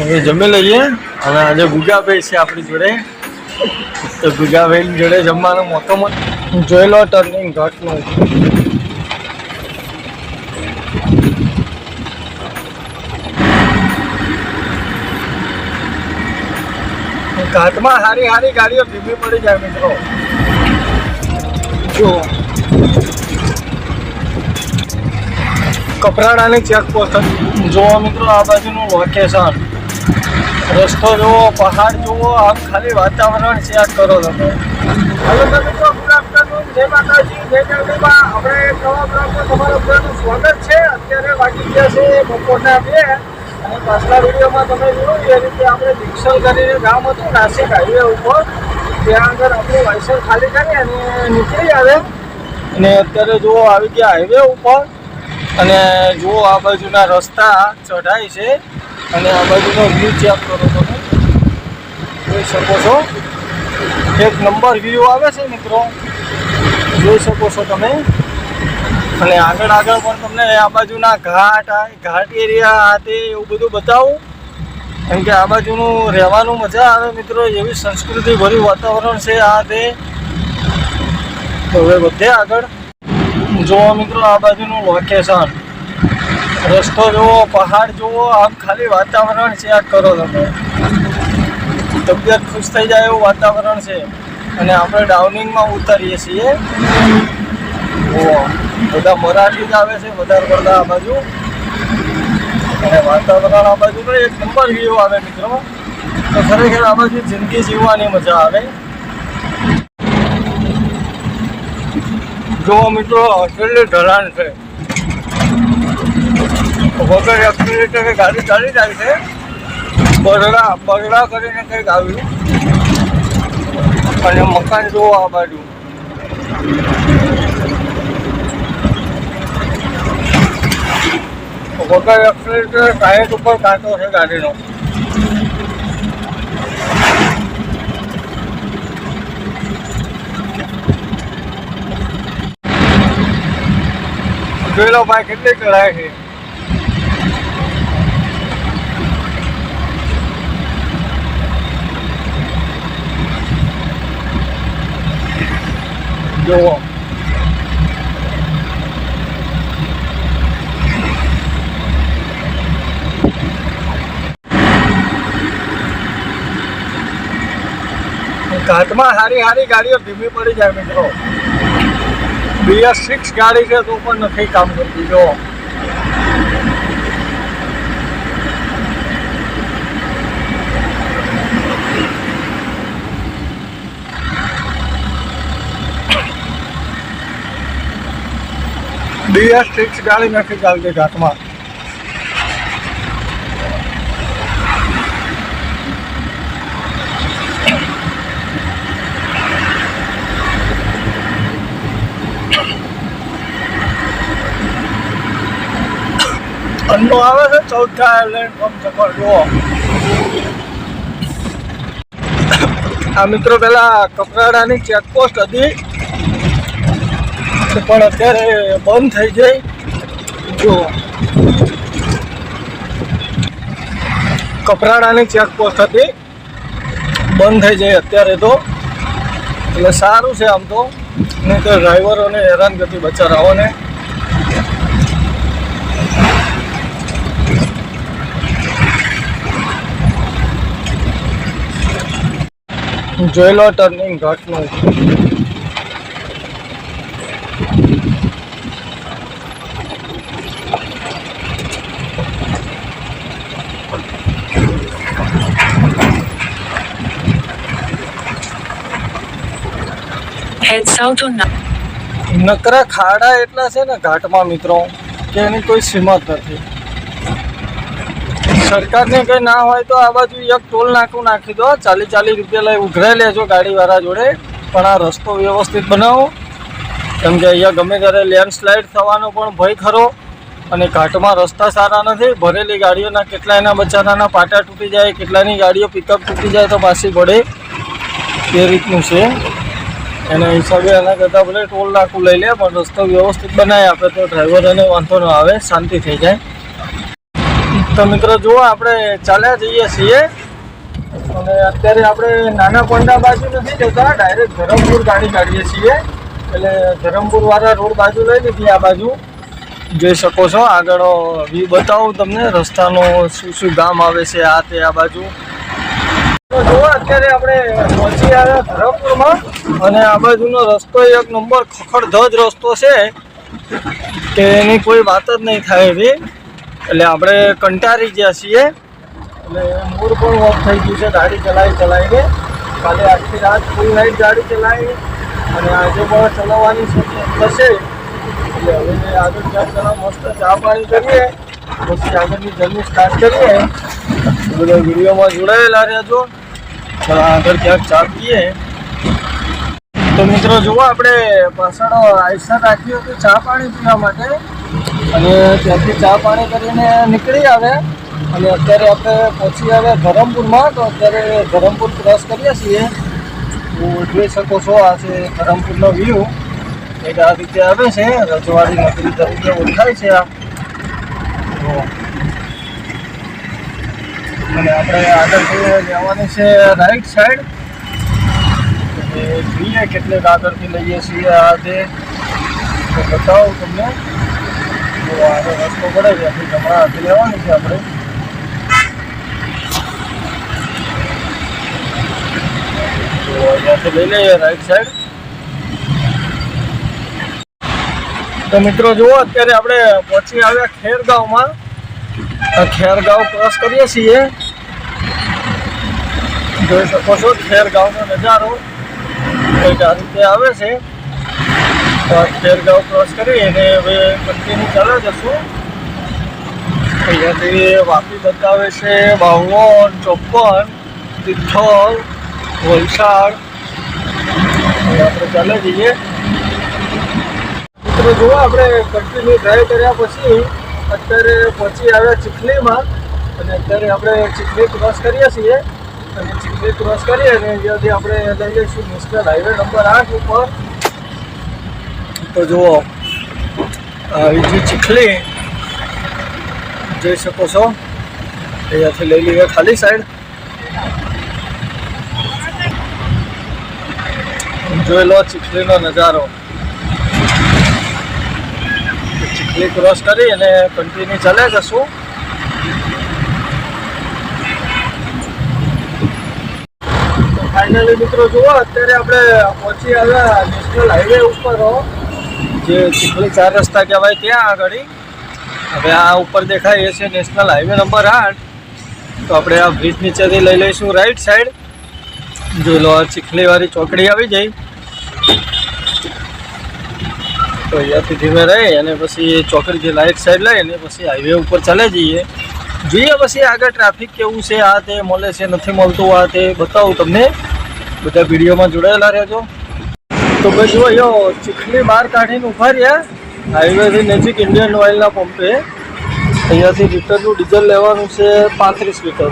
હવે જમી લઈએ. હવે આજે ગુગાભાઈ છે આપણી જોડે, તો ગુગાભાઈ જોડે જમવાનો મોકો જોઈ લો. ટર્નિંગ ઘાટનું ઘાટમાં હારી હારી ગાડીઓ ધીમી પડી જાય મિત્રો. જો કપરાડાની ચેકપોસ્ટ જોવો મિત્રો. આ બાજુનું લોકેશન, રસ્તો જુઓ, પહાડ જુઓ, આમ ખાલી વાતાવરણ ચેક કરો તમે. હેલો મિત્રો, ગુડ આફ્ટરનૂન, જય માતાજી, જય જગદંબા. આપણે નવા બ્લોગમાં તમારું બધાનું સ્વાગત છે. અત્યારે વાગી ગયા છે બપોરના 2 અને પાછલા વિડીયોમાં તમે જોયું એ રીતે આપણે દીક્ષલ કરીને ગામ હતું નાસિક હાઈવે ઉપર, ત્યાં આગળ આપણું લાયસન્સ ખાલી કરી અને નીકળી આવે. અને અત્યારે જુઓ આવી ગયા હાઈવે ઉપર અને જુઓ આ બાજુના રસ્તા ચઢાઈ છે અને આ બાજુનો વ્યૂ ચેક કરો તમે, જોઈ શકો છો. એક નંબર વ્યૂ આવે છે મિત્રો, જોઈ શકો છો તમે. અને આગળ પણ તમને આ બાજુના ઘાટ એરિયા તે એવું બધું બતાવું, કેમ કે આ બાજુનું રહેવાનું મજા આવે મિત્રો. એવી સંસ્કૃતિ ભર્યું વાતાવરણ છે આ તે. તો હવે વધે આગળ. જુઓ મિત્રો આ બાજુનું લોકેશન, રસ્તો જુઓ, પહાડ જુઓ, આમ ખાલી વાતાવરણ ચેક કરો તમે. તબિયત ખુશ થઈ જાય એવું વાતાવરણ છે. અને આપણે ડાઉનિંગમાં ઉતરીએ છીએ. બધા મરાઠી જ આવે છે વધારે પડતા આ બાજુ. અને વાતાવરણ આ બાજુ તો એક નંબર વ્યૂ આવે મિત્રો. તો ખરેખર આ બાજુ જિંદગી જીવવાની મજા આવે. જો મિત્રો અસલી ઢલાણ છે, વગર એક્સિલેટરે ગાડી ચાલી જાય છે. બરડા કરીને કંઈક આવ્યું. અને મકાન જુઓ આ બાજુ. વગર એક્સિલેટર 60 ઉપર કાંટો છે ગાડીનો. જોઈ લો ભાઈ કેટલી ચડાય છે. જુઓ ઘાટમાં હારી હારી ગાડીઓ ધીમી પડી જાય મિત્રો. BS6 ગાડી છે તો પણ નથી કામ કરતી. જો BS6 ગાડી નથી ચાલતી ઘાટમાં. અંડો આવે છે 14 આયર્લેન્ડ ફ્રોમ ચકર. જુઓ આ મિત્રો પેલા કપરાડાની ચેકપોસ્ટ હતી પણ અત્યારે બંધ થઈ જાય. જુઓ કપરાડાની ચેકપોસ્ટ હતી, બંધ થઈ જાય અત્યારે તો. એટલે સારું છે આમ તો, નહીં તો ડ્રાઈવરોને હેરાનગતિ બચારાઓને. જોઈ લો ટર્નિંગ ઘાટનું. નકરા ખાડા એટલા છે ને ઘાટમાં મિત્રો કે એની કોઈ સીમત નથી. સરકારને કંઈ ના હોય તો આ બાજુ એક ટોલ નાકું નાખી દો, 40 રૂપિયા લઈ ઉઘરાઈ લેજો ગાડીવાળા જોડે. પણ આ રસ્તો વ્યવસ્થિત બનાવો, કેમ કે અહીંયા ગમે ત્યારે લેન્ડસ્લાઇડ થવાનો પણ ભય ખરો. અને ઘાટમાં રસ્તા સારા નથી. ભરેલી ગાડીઓના કેટલાયના બચારાના પાટા તૂટી જાય, કેટલાની ગાડીઓ પિકઅપ તૂટી જાય તો પાછી પડે. એ રીતનું છે. એના હિસાબે એના કરતાં ભલે ટોલ નાકું લઈ લે પણ રસ્તો વ્યવસ્થિત બનાવી આપે તો ડ્રાઈવરોને વાંધો ન આવે, શાંતિ થઈ જાય. તો મિત્રો જુઓ આપણે ચાલ્યા જઈએ છીએ અને અત્યારે આપણે નાના કોંડા બાજુ નથી જતા, ડાયરેક્ટ ધરમપુર ગાડી કાઢીએ છીએ. એટલે ધરમપુર વાળા રોડ બાજુ લઈ લીધી. આ બાજુ જોઈ શકો છો, આગળ વ્યૂ બતાવું તમને રસ્તાનો, શું શું ગામ આવે છે આ તે આ બાજુ. તો જુઓ અત્યારે આપણે પહોંચી આવ્યા ધરમપુરમાં અને આ બાજુનો રસ્તો એક નંબર ખખડધજ રસ્તો છે કે એની કોઈ વાત જ નહીં થાય એવી. એટલે આપણે કંટાળી ગયા છીએ એટલે મૂડ પણ ઓફ થઈ ગયું છે ગાડી ચલાવીને. કાલે આખી રાત ફૂલ નાઇટ ગાડી ચલાવી અને આજે પણ ચલાવવાની થશે. એટલે હવે આગળ ક્યાંક ચલાવ મસ્ત ચા પાણી કરીએ, પછી આગળની જર્ની સ્ટાર્ટ કરીએ. બધા વિડીયોમાં જોડાયેલા રહેજો. આગળ ક્યાંક ચા પીએ. તો મિત્રો જુઓ આપણે પાછળ આઈસર રાખી હતી ચા પાણી પીવા માટે અને ત્યાંથી ચા પાણી કરીને નીકળી આવે અને અત્યારે આપણે પહોંચી આવ્યા ધરમપુરમાં. તો અત્યારે ધરમપુર ક્રોસ કરીએ છીએ. તો જોઈ શકો છો આ છે ધરમપુરનો વ્યૂ. એક આ રીતે આવે છે, રજવાડી નગરી તરીકે ઓળખાય છે આ. અને આપણે આગળ જવાની છે રાઈટ સાઈડ. જોઈએ કેટલેક આગળથી લઈએ છીએ આ તે તો બતાવું તમને. તો આગળ રસ્તો પડે છે, આપણી જમણા હાથે લેવાની છે આપણે. તો અહીંયાથી લઈ લઈએ રાઈટ સાઈડ. તો મિત્રો જુઓ અત્યારે આપણે પહોંચી આવ્યા ખેરગાંવમાં. ખેરગાંવ ક્રોસ કરીએ છીએ. જોઈ શકો છો ખેરગાંવનો નજારો કંઈક આ રીતે આવે છે. તો ખેરગાંવ ક્રોસ કરી અને હવે કન્ટિન્યુ ચાલે જશું. અહીંયાથી વાપી બતાવે છે, બાવન, 54, તિથલ, વલસાડ. આપણે ચાલે જઈએ. મિત્રો જુઓ આપણે કન્ટિન્યુ ડ્રાઈવ કર્યા પછી અત્યારે પહોંચી આવ્યા ચીખલીમાં અને અત્યારે આપણે ચીખલી ક્રોસ કરીએ છીએ. અને ચીખલી ક્રોસ કરીએ અને અહીંયાથી આપણે લઈ લઈશું નેશનલ હાઈવે નંબર 8 ઉપર. તો જુઓ બીજી ચીખલી જોઈ શકો છો. અહીંયાથી લઈ લઈએ ખાલી સાઈડ. જોઈ લો ચીખલીનો નજારો. ચીખલી ક્રોસ કરી અને કન્ટિન્યુ ચાલે જશું. ફાઇનલી મિત્રો જુઓ અત્યારે આપણે પહોંચી આવ્યા નેશનલ હાઈવે ઉપર, જે ચીખલી 4 રસ્તા કહેવાય ત્યાં આગળ. હવે આ ઉપર દેખાય એ છે નેશનલ હાઈવે નંબર 8. તો આપણે આ બ્રિજ નીચેથી લઈ લઈશું રાઈટ સાઈડ. જોઈ લો આ ચીખલીવાળી ચોકડી આવી જાય. તો અહીંયાથી ધીમે રહી અને પછી ચોકડીથી રાઈટ સાઈડ લઈ અને પછી હાઈવે ઉપર ચાલે જઈએ. જોઈએ પછી આગળ ટ્રાફિક કેવું છે, આ તે મળે છે નથી મળતું, આ તે બતાવું તમને. બધા વિડીયોમાં જોડાયેલા રહેજો. તો ભાઈ જુઓ અહીંયા ચીખલી બહાર કાઢીને ઊભા રહ્યા હાઈવેથી નજીક ઇન્ડિયન ઓઇલના પંપે. અહીંયાથી લીટરનું ડીઝલ લેવાનું છે 35 લીટર.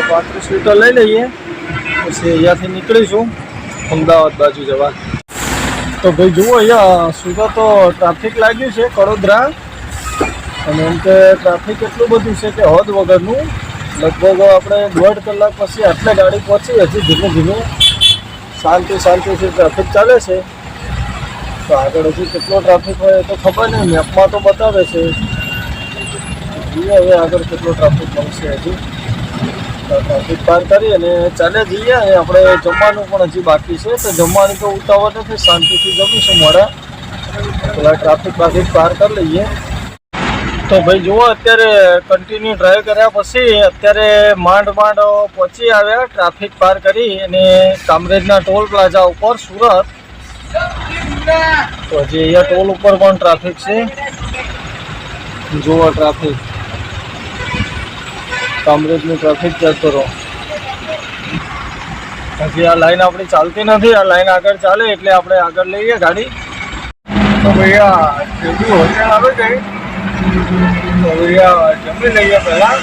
35 લીટર લઈ લઈએ પછી અહીંયાથી નીકળીશું અમદાવાદ બાજુ જવા. તો ભાઈ જુઓ અહીંયા સુરત તો ટ્રાફિક લાગ્યું છે કડોદરા. અને એમ કે ટ્રાફિક એટલું બધું છે કે હદ વગરનું. લગભગ આપણે 1.5 કલાક પછી આટલે ગાડી પહોંચી. હજી ધીમે ધીમે શાંતિથી ટ્રાફિક ચાલે છે. તો આગળ હજી કેટલો ટ્રાફિક હોય એ તો ખબર નહીં, મેપમાં તો બતાવે છે. જોઈએ હવે આગળ કેટલો ટ્રાફિક મળશે. હજી ટ્રાફિક પાર કરી અને ચાલે જઈએ. અને આપણે જમવાનું પણ હજી બાકી છે. તો જમવાની તો ઉતાવળ નથી, શાંતિથી જમીશું મોડા. પેલા ટ્રાફિક પાર કરી લઈએ. તો ભાઈ જુઓ અત્યારે કન્ટિન્યુ ડ્રાઈવ કર્યા પછી અત્યારે માંડ પહોંચી આવ્યા ટ્રાફિક પાર કરી અને કામરેજના ટોલ પ્લાઝા ઉપર સુરત. તો હજી અહીંયા ટોલ ઉપર પણ ટ્રાફિક છે. જુઓ ટ્રાફિક, કામરેજની ટ્રાફિક ચેક કરો. હજી આ લાઈન આપણી ચાલતી નથી. આ લાઈન આગળ ચાલે એટલે આપણે આગળ લઈએ ગાડી. તો ભાઈ આ જેબી હોટેલ આવે છે તો અહીંયા જમી લઈએ પહેલાં.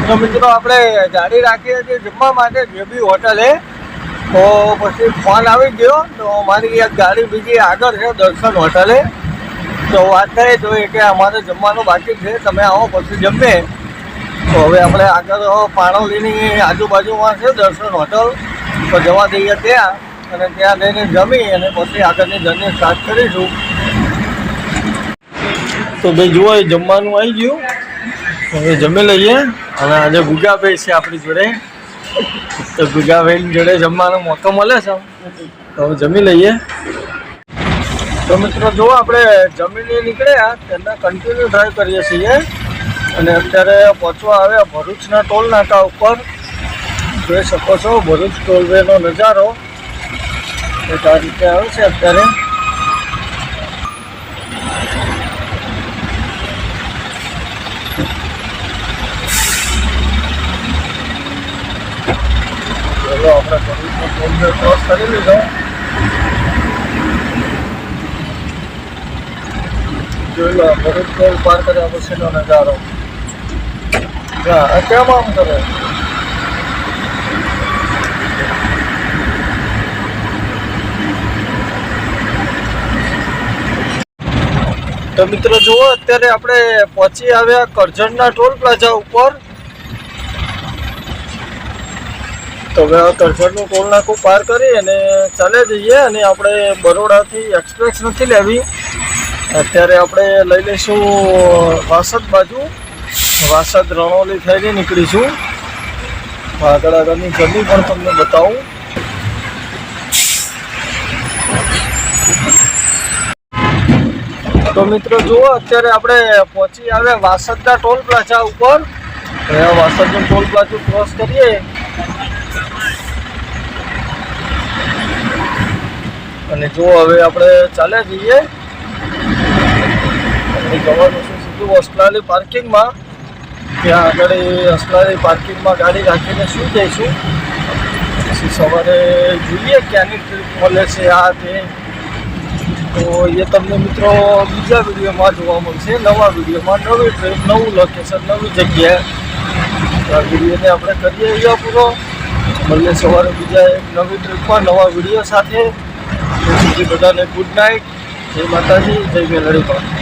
તો મિત્રો આપણે ગાડી રાખી હતી જમવા માટે જેબી હોટલે. તો પછી ફોન આવી ગયો તો મારી એક ગાડી બીજી આગળ છે દર્શન હોટલે. તો વાત થઈ તો કે અમારે જમવાનું બાકી છે, તમે આવો પછી જમે. તો હવે આપણે આગળ પાણોલીની આજુબાજુમાં છે દર્શન હોટલ, તો જવા દઈએ ત્યાં અને ત્યાં જઈને જમી અને પછી આગળની જર્ની સ્ટાર્ટ કરીશું. તો ભાઈ જુઓ એ જમવાનું આવી ગયું, હવે જમી લઈએ. અને આજે ગુગાભાઈ છે આપણી જોડે, તો ગુગાભાઈની જોડે જમવાનો મોકો મળે છે, તો હવે જમી લઈએ. તો મિત્રો જો આપણે જમીને નીકળ્યા તેના કન્ટિન્યુ ડ્રાઈવ કરીએ છીએ અને અત્યારે પહોંચવા આવ્યા ભરૂચના ટોલ નાકા ઉપર. જોઈ શકો છો ભરૂચ ટોલવેનો નજારો એક આ રીતે આવે છે અત્યારે. ચલો આપણે ભરૂચનો ટોલવે ક્રોસ કરી લીધો. જોઈ લો ભરૂચ ટોલ પાર કર્યા પછીનો નજારો. કેમ આમ કરે? તો મિત્રો જુઓ અત્યારે આપણે પહોંચી આવ્યા કરજણના ટોલ પ્લાઝા ઉપર. તો હવે કરજણનું ટોલ નાકું પાર કરી અને ચાલે જઈએ. અને આપણે બરોડાથી એક્સપ્રેસ નથી લેવી, અત્યારે આપણે લઈ લઈશું વાસદ બાજુ. વાસદ રણોલી થઈને નીકળીશું. આગળની જર્ની પણ તમને બતાવું. તો મિત્રો જુઓ અત્યારે આપણે પહોંચી આવ્યા વાસદના ટોલ પ્લાઝા ઉપર. વાસદનું ટોલ પ્લાઝા ક્રોસ કરીએ અને જો હવે આપણે ચાલ્યા જઈએ. જવાનું છે સીધું અસલાલી પાર્કિંગમાં. ત્યાં આગળ અસલાલી પાર્કિંગમાં ગાડી રાખીને સુઈ જઈશું. પછી સવારે જોઈએ ક્યાંની ટ્રીપ મળે છે આ તે. તો એ તમને મિત્રો બીજા વિડીયોમાં જોવા મળશે, નવા વિડીયોમાં નવી ટ્રીપ, નવું લોકેશન, નવી જગ્યાએ. આ વિડીયોને આપણે કરીએ અહીંયા પૂરો. મળીએ સવારે બીજા એક નવી ટ્રીપમાં નવા વિડીયો સાથે. ત્યાં સુધી બધાને ગુડ નાઇટ, જય માતાજી, જય મેલડીમાં.